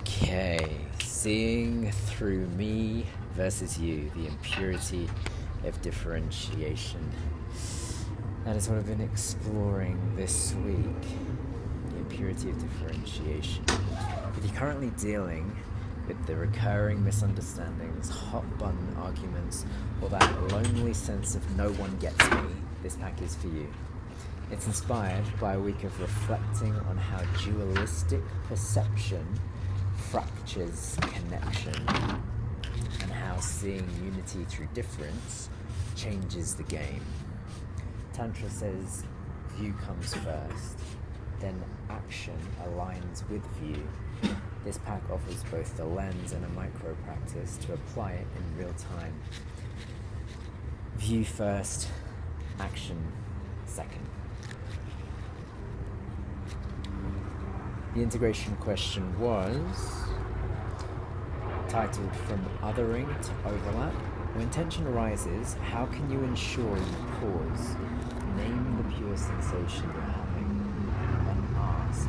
Okay, seeing through me versus you, the impurity of differentiation. That is what I've been exploring this week, the impurity of differentiation. If you're currently dealing with the recurring misunderstandings, hot-button arguments, or that lonely sense of no one gets me, this pack is for you. It's inspired by a week of reflecting on how dualistic perception fractures connection, and how seeing unity through difference changes the game. Tantra says view comes first, then action aligns with view. This pack offers both the lens and a micro practice to apply it in real time. View first, action second. The integration question was titled From Othering to Overlap. When tension arises, how can you ensure you pause, name the pure sensation you're having, and ask,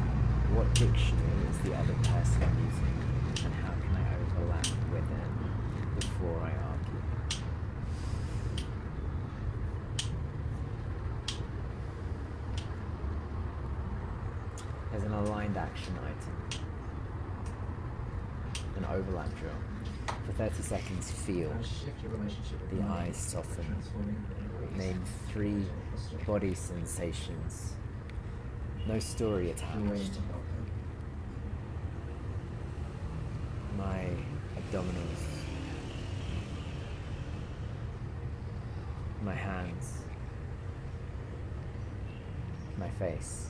what dictionary is the other person using, and how can I overlap with it before I argue? There's an aligned action item, an overlap drill. For 30 seconds, feel the eyes soften. Name 3 body sensations. No story attached. My abdominals, my hands, my face.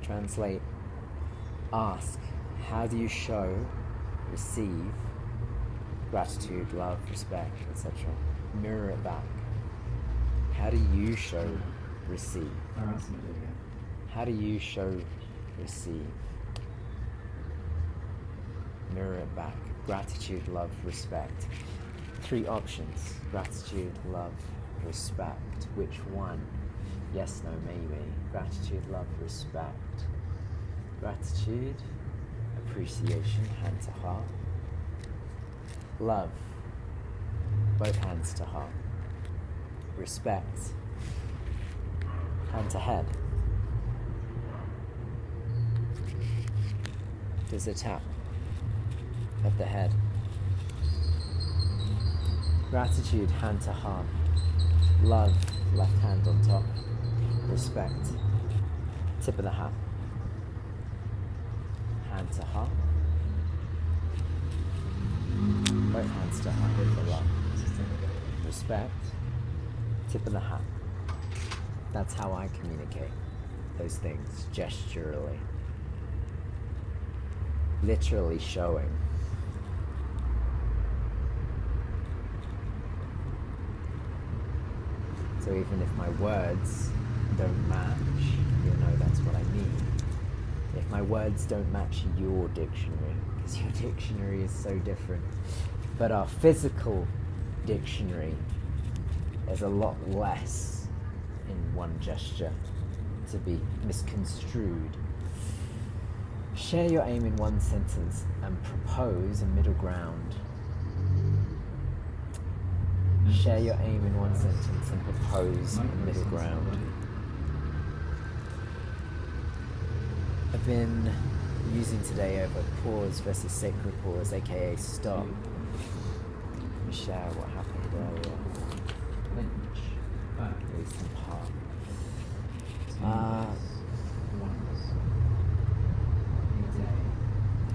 Translate. Ask, how do you show, receive, gratitude, love, respect, etc.? Mirror it back. How do you show, receive? How do you show, receive? Mirror it back. Gratitude, love, respect. 3 options. Gratitude, love, respect. Which one? Yes, no, maybe. Gratitude, love, respect. Gratitude, appreciation, hand to heart. Love, both hands to heart. Respect, hand to head. There's a tap of the head. Gratitude, hand to heart. Love, left hand on top. Respect, tip of the hat. Hand to heart. Both hands to heart for love. Respect, tip of the hat. That's how I communicate those things, gesturally. Literally showing. So even if my words don't match, you'll know that's what I mean. If my words don't match your dictionary, because your dictionary is so different, but our physical dictionary is a lot less in one gesture to be misconstrued. Share your aim in one sentence and propose a middle ground. Share your aim in one sentence and propose a middle ground. I've been using today over pause versus sacred pause, aka stop. Let me share what happened earlier. Release some part.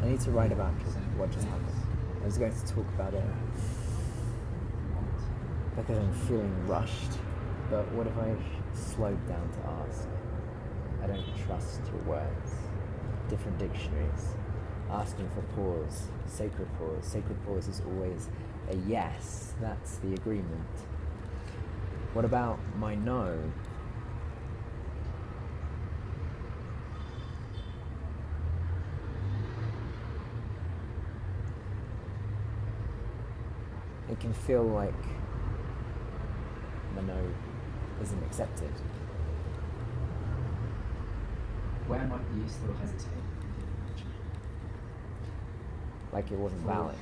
I need to write about what just happened. I was going to talk about it because I'm feeling rushed, but what if I slowed down to ask? I don't trust your words. Different dictionaries. Asking for pause, sacred pause. Sacred pause is always a yes. That's the agreement. What about my no? It can feel like the no isn't accepted. Where might you still hesitate? like it wasn't valid.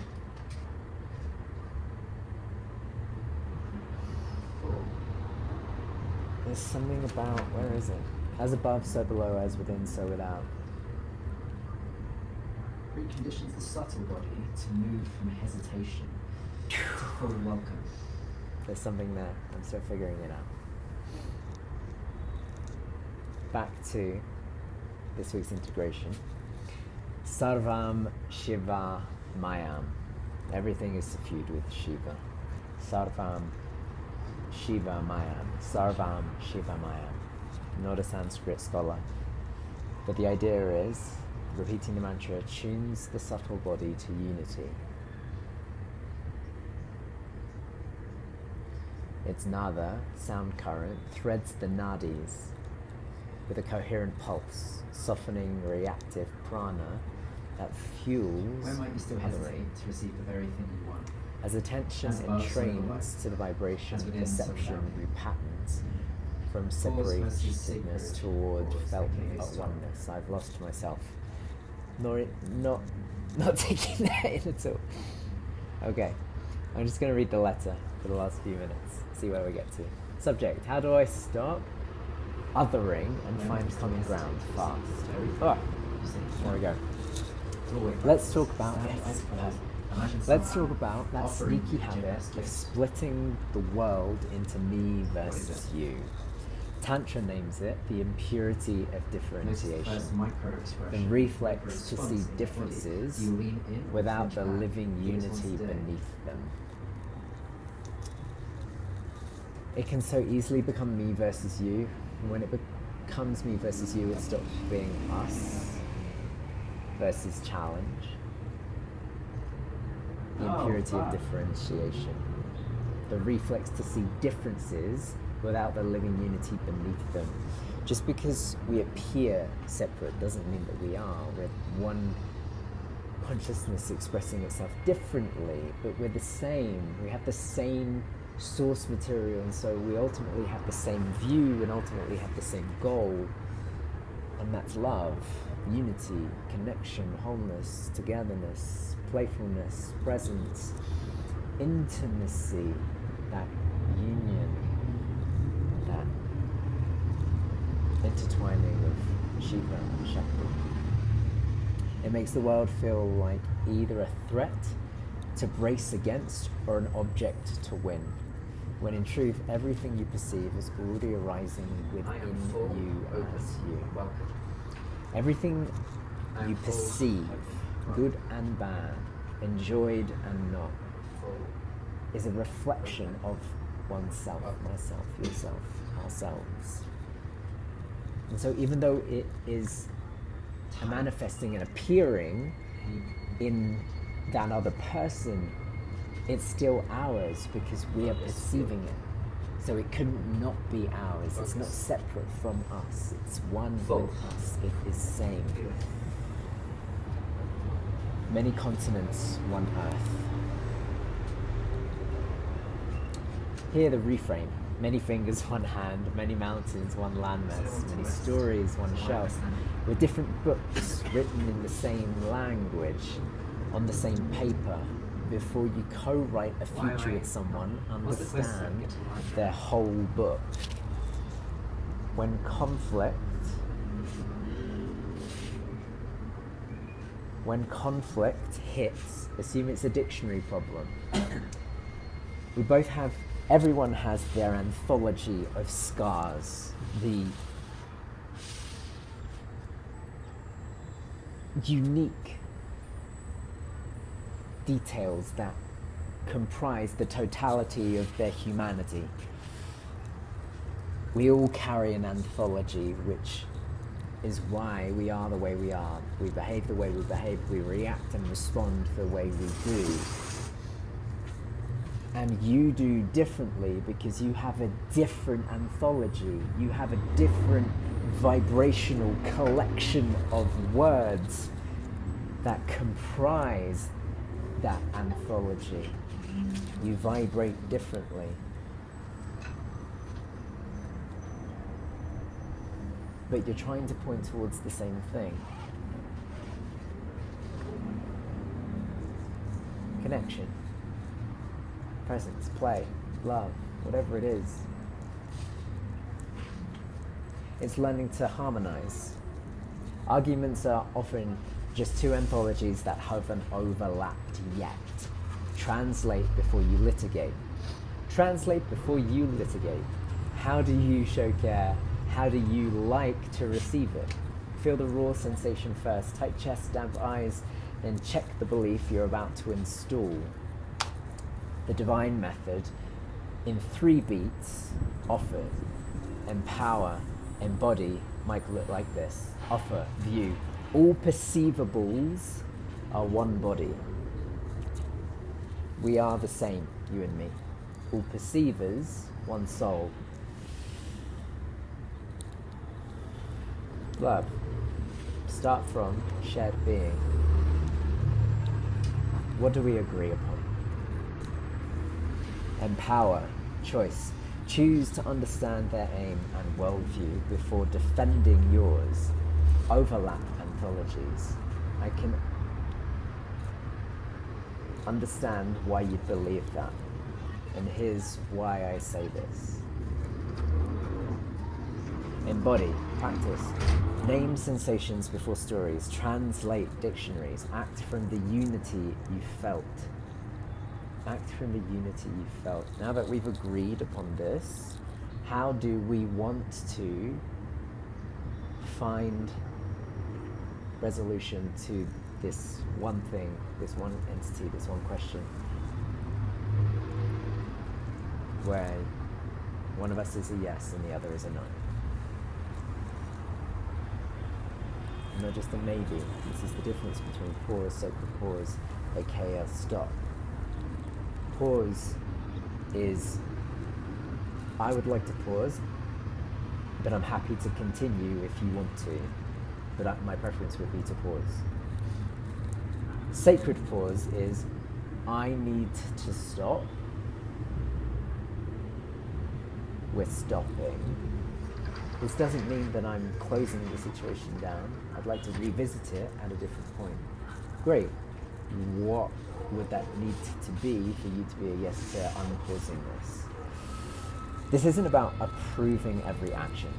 There's something about, where is it? As above, so below, as within, so without. Preconditions the subtle body to move from hesitation to full welcome. There's something there. I'm still figuring it out. Back to this week's integration. Sarvam Shiva Mayam. Everything is suffused with Shiva. Sarvam Shiva Mayam. Sarvam Shiva Mayam. Not a Sanskrit scholar. But the idea is, repeating the mantra tunes the subtle body to unity. Its nada, sound current, threads the nadis with a coherent pulse, softening reactive prana that fuels. Where might you still hesitate to receive the very thing you want? As attention entrains to the vibration, perception repatterns from separatedness toward felt oneness. I've lost myself. Not taking that in at all. Okay, I'm just going to read the letter for the last few minutes, see where we get to. Subject: how do I stop othering and find common ground fast? Oh, there we go. Let's talk about it. Let's talk about that sneaky habit of splitting the world into me versus you. Tantra names it the impurity of differentiation, the reflex to see differences without the living unity beneath them. It can so easily become me versus you, and when it becomes me versus you, it stops being us versus challenge. The impurity of differentiation, the reflex to see differences without the living unity beneath them. Just because we appear separate doesn't mean that we are. We're one consciousness expressing itself differently, but we're the same. We have the same source material, and so we ultimately have the same view and ultimately have the same goal, and that's love, unity, connection, wholeness, togetherness, playfulness, presence, intimacy, that union, that intertwining of Shiva and Shakti. It makes the world feel like either a threat to brace against or an object to win, when in truth everything you perceive is already arising within you as you. Everything you perceive, good and bad, enjoyed and not, is a reflection of oneself, myself, yourself, ourselves. And so even though it is manifesting and appearing in that other person, it's still ours because we are perceiving it. So it couldn't not be ours. It's not separate from us. It's one with us. It is same. Many continents, one earth. Here the reframe. Many fingers, one hand. Many mountains, one landmass. Many stories, one shelf. With different books written in the same language, on the same paper. Before you co-write a future with someone, understand their whole book. When conflict hits, assume it's a dictionary problem. Everyone has their anthology of scars, the unique details that comprise the totality of their humanity. We all carry an anthology, which is why we are the way we are. We behave the way we behave, we react and respond the way we do. And you do differently because you have a different anthology. You have a different vibrational collection of words that comprise that anthology. You vibrate differently. But you're trying to point towards the same thing. connection, presence, play, love, whatever it is. It's learning to harmonize. Arguments are often just two anthologies that haven't overlapped yet. Translate before you litigate. Translate before you litigate. How do you show care? How do you like to receive it? Feel the raw sensation first. Tight chest, damp eyes, then check the belief you're about to install. The divine method in 3 beats offered. Empower, embody, might look like this. Offer, view. All perceivables are one body. We are the same, you and me. All perceivers, one soul. Love. Start from shared being. What do we agree upon? Empower. Choice. Choose to understand their aim and worldview before defending yours. Overlap anthologies. I can understand why you believe that. And here's why I say this. Embody, practice. Name sensations before stories. Translate dictionaries. Act from the unity you felt. Act from the unity you felt. Now that we've agreed upon this, how do we want to find resolution to this one thing, this one entity, this one question, where one of us is a yes and the other is a no? Not just a maybe. This is the difference between pause, sacred pause, aka stop. Pause is, I would like to pause, but I'm happy to continue if you want to. But my preference would be to pause. Sacred pause is, I need to stop. We're stopping. This doesn't mean that I'm closing the situation down. I'd like to revisit it at a different point. Great. What would that need to be for you to be a yes to unpausing this? This isn't about approving every action.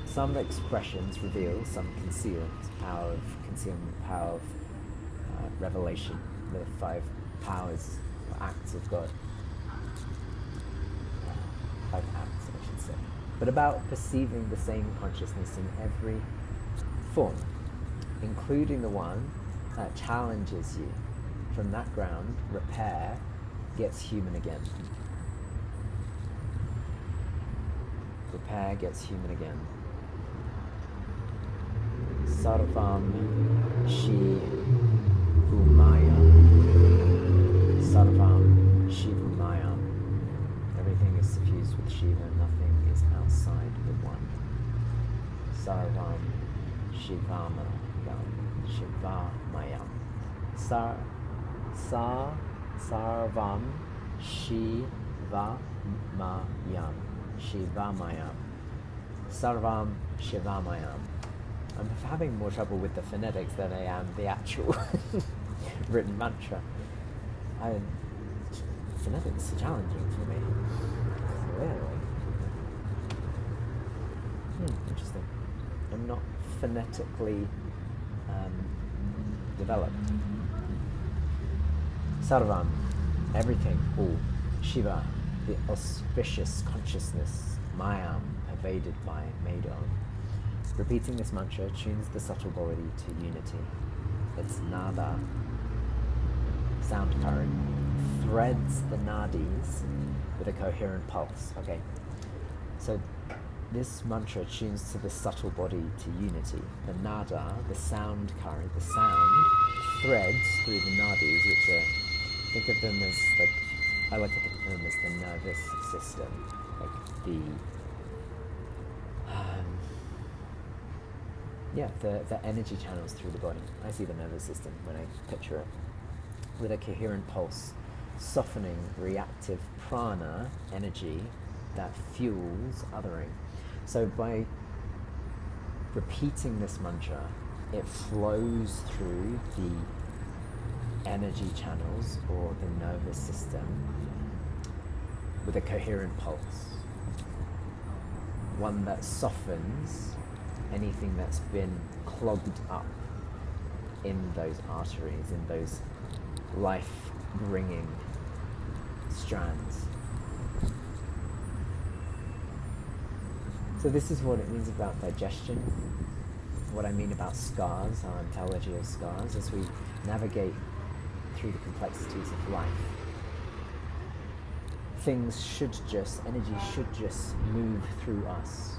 Some expressions reveal, some conceal. It's power of concealment, power of revelation, the 5 powers or acts of God. 5 acts, I should say. But about perceiving the same consciousness in every form, including the one that challenges you. From that ground, repair gets human again. Repair gets human again. Sarvam Shivumayam. Sarvam Shivumayam. Everything is suffused with Shiva, nothing is outside the one. Sarvam Shivamayam. Shivamayam. Sarvam Shivamayam. Shivamayam. Sarvam Shivamayam. I'm having more trouble with the phonetics than I am the actual written mantra. Phonetics are challenging for me. Clearly. Interesting. I'm not phonetically developed. Sarvam, everything, all. Shiva, the auspicious consciousness. Mayam, pervaded by, made of. Repeating this mantra tunes the subtle body to unity. Its nada, sound current, threads the nadis with a coherent pulse. Okay, so this mantra tunes to the subtle body to unity. The nada, the sound current, the sound threads through the nadis, which are, think of them as like, I like to think of them as the nervous system, like the energy channels through the body. I see the nervous system when I picture it, with a coherent pulse, softening reactive prana energy that fuels othering. So by repeating this mantra, it flows through the energy channels or the nervous system with a coherent pulse. One that softens anything that's been clogged up in those arteries, in those life-bringing strands. So this is what it means about digestion, what I mean about scars, our ontology of scars, as we navigate through the complexities of life. Things should just, energy should just move through us.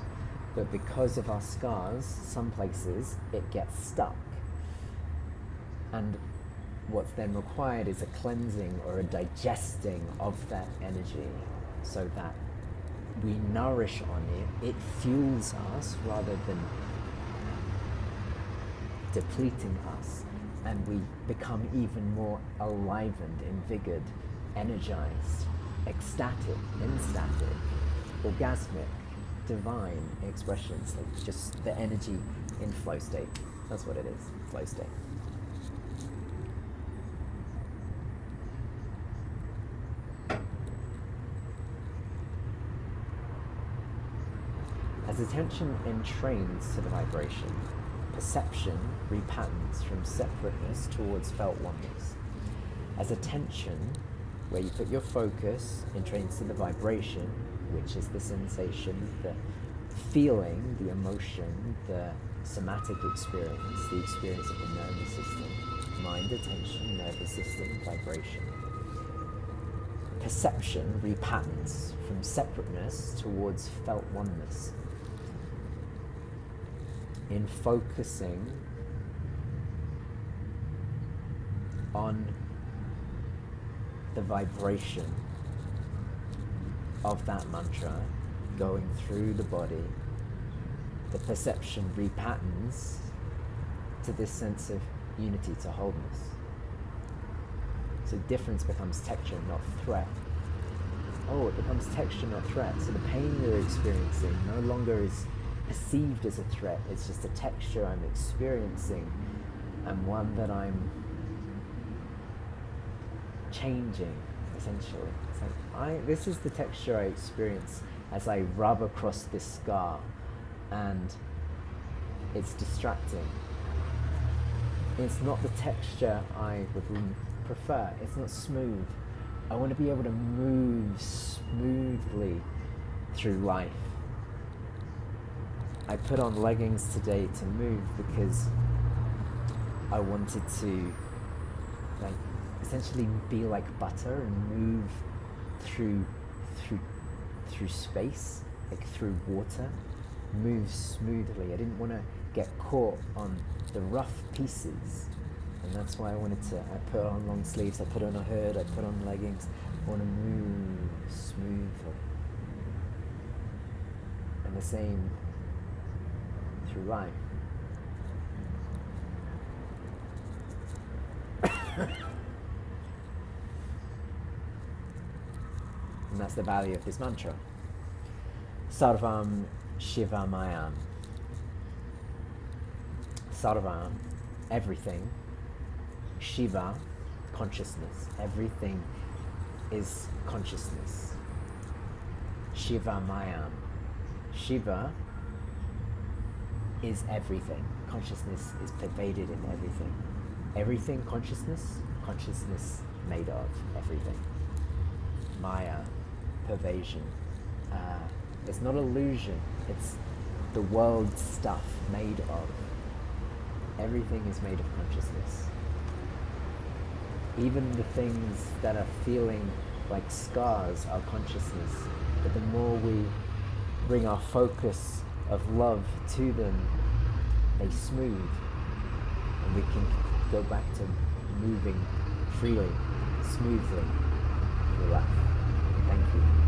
But because of our scars, some places it gets stuck. And what's then required is a cleansing or a digesting of that energy so that we nourish on it. It fuels us rather than depleting us. And we become even more enlivened, invigorated, energized, ecstatic, ecstatic, orgasmic, divine expressions, like just the energy in flow state. That's what it is, flow state. As attention entrains to the vibration, perception repatterns from separateness towards felt oneness. As attention, where you put your focus, entrains to the vibration, which is the sensation, the feeling, the emotion, the somatic experience, the experience of the nervous system, mind, attention, nervous system, vibration. Perception repatterns from separateness towards felt oneness. In focusing on the vibration of that mantra going through the body, the perception repatterns to this sense of unity, to wholeness. So difference becomes texture, not threat. Oh, it becomes texture, not threat. So the pain you're experiencing no longer is perceived as a threat. It's just a texture I'm experiencing, and one that I'm changing, essentially. It's like, this is the texture I experience as I rub across this scar, and it's distracting. It's not the texture I would prefer. It's not smooth. I want to be able to move smoothly through life. I put on leggings today to move because I wanted to essentially be like butter and move through space, like through water, move smoothly. I didn't want to get caught on the rough pieces, and that's why I put on long sleeves, I put on a hood, I put on leggings. I want to move smoothly. And the same through life. And that's the value of this mantra. Sarvam Shivamayam. Sarvam, everything. Shiva, consciousness. Everything is consciousness. Shivamayam. Shiva is everything. Consciousness is pervaded in everything. Everything consciousness made of everything. Maya, pervasion. It's not illusion, it's the world stuff made of. Everything is made of consciousness. Even the things that are feeling like scars are consciousness. But the more we bring our focus of love to them, they smooth, and we can go back to moving freely, smoothly through life. Thank you.